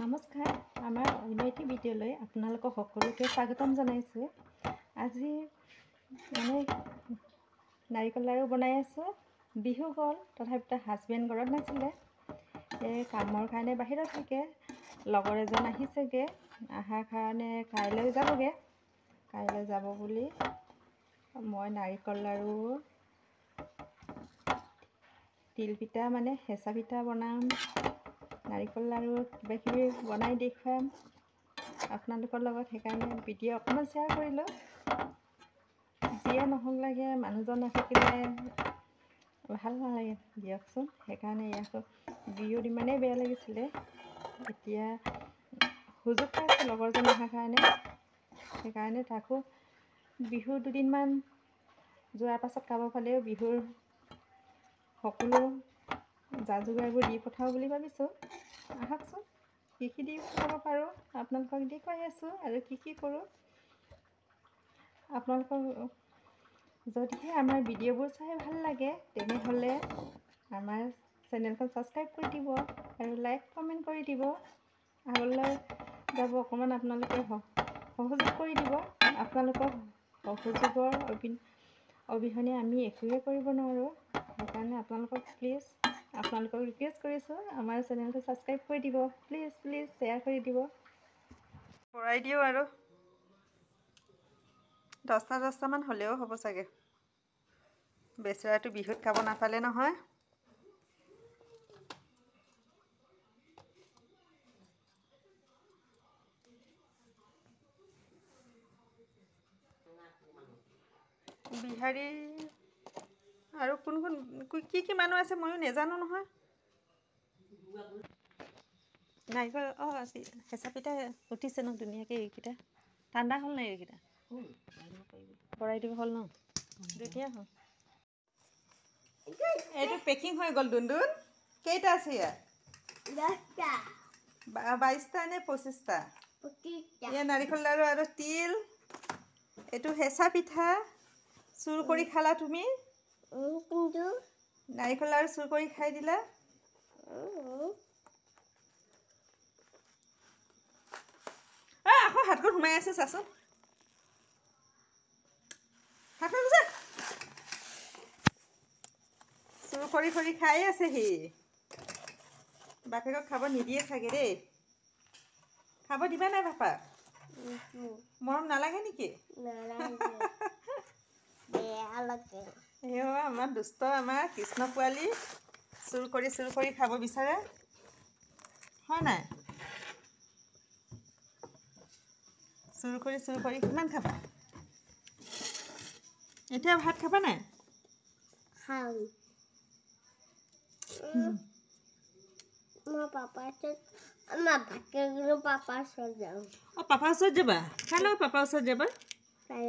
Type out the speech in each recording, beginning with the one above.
নমস্কাৰ, আমাৰ অন্য ভিডিঅ'লৈ আপোনালোকক সকলোকে স্বাগতম জনাইছোঁ। আজি নাৰিকল লাড়ু বনাই আছোঁ। বিহু গ'ল, তথাপিতো হাজবেণ্ড ঘৰত নাছিলে, কামৰ কাৰণে বাহিৰত থাকে। লগৰ এজন আহিছেগৈ, অহাৰ কাৰণে কাইলৈ যাবগৈ। কাইলৈ যাব বুলি মই নাৰিকল লাড়ু, তিল পিঠা হেঁচা পিঠা বনাম, নাৰিকল লাড়ু কিবাকিবি বনাই দেখুৱাম আপোনালোকৰ লগত। সেইকাৰণে ভিডিঅ' অকণমান শ্বেয়াৰ কৰিলোঁ। যিয়ে নহওক লাগে, মানুহজন নাথাকিলে ভাল নালাগে দিয়কচোন। সেইকাৰণে ইয়াকো ভিডিঅ'ত ইমানেই বেয়া লাগিছিলে। এতিয়া সুযোগ পাইছোঁ লগৰজন অহাৰ কাৰণে। সেইকাৰণে তাকো বিহু দুদিনমান যোৱাৰ পাছত কাৰোবাৰ ফালেও বিহুৰ সকলো যা যোগাৰবোৰ দি পঠাওঁ বুলি ভাবিছোঁ। আহকচোন, কি দি পঠাব পাৰোঁ আপোনালোকক দেখুৱাই আছোঁ, আৰু কি কৰোঁ। আপোনালোকক যদিহে আমাৰ ভিডিঅ'বোৰ চাই ভাল লাগে, তেনেহ'লে আমাৰ চেনেলখন ছাবস্ক্ৰাইব কৰি দিব আৰু লাইক কমেণ্ট কৰি দিব। আগলৈ যাব অকণমান আপোনালোকে সহযোগ কৰি দিব। আপোনালোকৰ সহযোগৰ অবিহনে আমি একোৱে কৰিব নোৱাৰোঁ। সেইকাৰণে আপোনালোকক ৰিকুৱেষ্ট কৰিছোঁ, আমাৰ চেনেলটো ছাবস্ক্ৰাইব কৰি দিব। প্লিজ শ্বেয়াৰ কৰি দিব। ভৰাই দিওঁ আৰু 10টামান হ'লেও হ'ব চাগে। বেচেৰাটো বিহুত খাব নাপালে নহয়। বিহাৰী আৰু কোন কি মানুহ আছে ময়ো নেজানো নহয়। নাৰিকল হেঁচা পিঠা উঠিছে ন ধুনীয়াকৈ। এইকেইটা ঠাণ্ডা হ'ল নাই? এইকেইটা ভৰাই দিব হ'ল ন? ধুনীয়া হ'ল। এইটো পেকিং হৈ গ'ল। দুন্দুন কেইটা আছে ইয়াত? 22টা নে 25টা? ইয়াত নাৰিকল লাড়ু আৰু তিল। এইটো হেঁচা পিঠা। চুৰ কৰি খালা তুমি? নাৰিকল লাড়ু চুৰ কৰি খাই দিলা। আকৌ হাতখন সোমাই আছে, চাচোন হাতখন গুচা। চুৰ কৰি খাই আছে সি। বাপেকক খাব নিদিয়ে চাগে দেই। খাব দিবা নাই পাপাক? মৰম নালাগে নেকি? আমাৰ দুষ্ট, আমাৰ কৃষ্ণ পোৱালি চুৰ কৰি খাব বিচাৰে, হয় নাই? চুৰ কৰি কিমান খাবা? এতিয়া ভাত খাবা নাই? পাপাৰ ওচৰত যাবা? কাৰ লগত পাপাৰ ওচৰত যাবা? তাই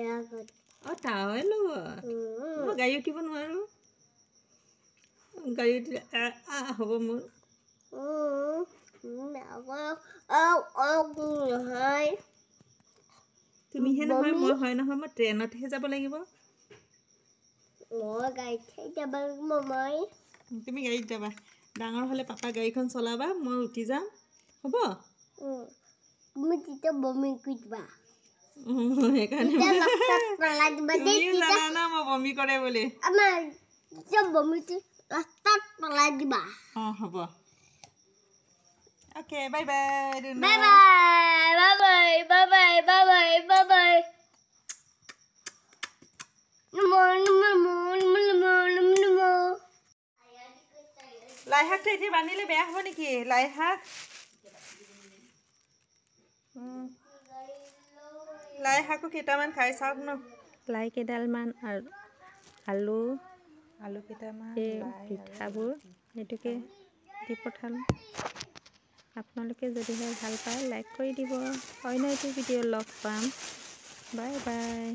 লগত মই গাড়ী উঠিব নোৱাৰোঁ। গাড়ী উঠিলে হ'ব মোৰ। তুমিহে নহয়, মই হয় নহয়। মই ট্ৰেইনতহে যাব লাগিব। তুমি গাড়ীত যাবা। ডাঙৰ হ'লে পাপা গাড়ীখন চলাবা, মই উঠি যাম, হ'ব? সেইকাৰণে তুমিও জানা ন মই বমি কৰে বুলি। হ'ব। Okay, bye bye. লাই শাকটো এতিয়া বান্ধিলে বেয়া হ'ব নেকি? লাই শাক শাকো কেইটামান খাই চাওক ন। লাই কেইডালমান আৰু আলু কেইটামান, এই পিঠাবোৰ এইটোকে দি পঠাম। আপোনালোকে যদিহে ভাল পায় লাইক কৰি দিব। অন্য এটি ভিডিঅ' লগ পাম। Bye bye.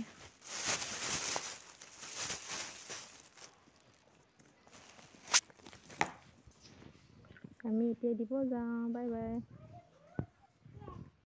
আমি এতিয়া দিব যাওঁ। Bye bye.